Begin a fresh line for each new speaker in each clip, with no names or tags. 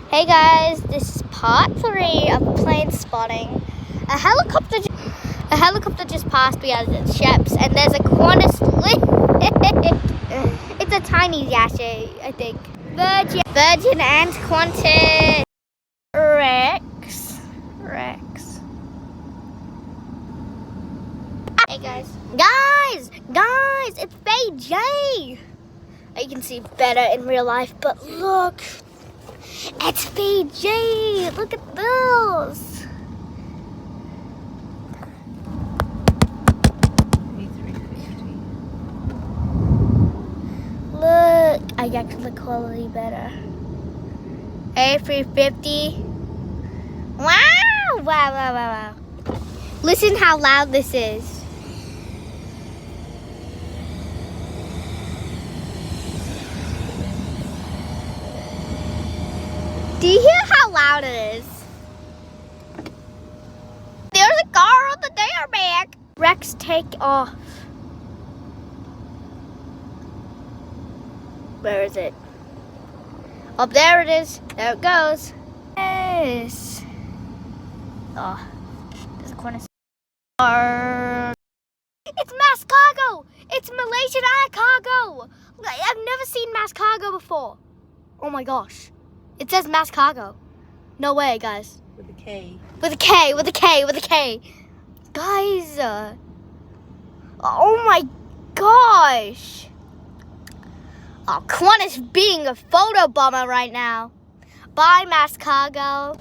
Hey guys, this is part 3 of Planespotting. A helicopter just passed me out of the ships, and there's a Qantas It's a tiny Yasha, I think. Virgin and Qantas. Rex. Hey guys, it's BJ. You can see better in real life, but look. It's BJ! Look at those! Look! I got the quality better. A350. Wow! Listen how loud this is. Do you hear how loud it is? There's a car on the tarmac. Rex, take off. Where is it? Oh, there it is. There it goes. Yes. Oh, there's a corner. It's mass cargo. It's Malaysian air cargo. I've never seen mass cargo before. Oh my gosh. It says mass cargo. No way, guys.
With a K.
With a K. Guys. Oh my gosh. Oh, Qantas being a photo bomber right now. Bye, mass cargo.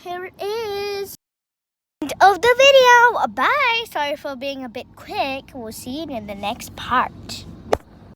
Here it is. End of the video. Bye. Sorry for being a bit quick. We'll see you in the next part.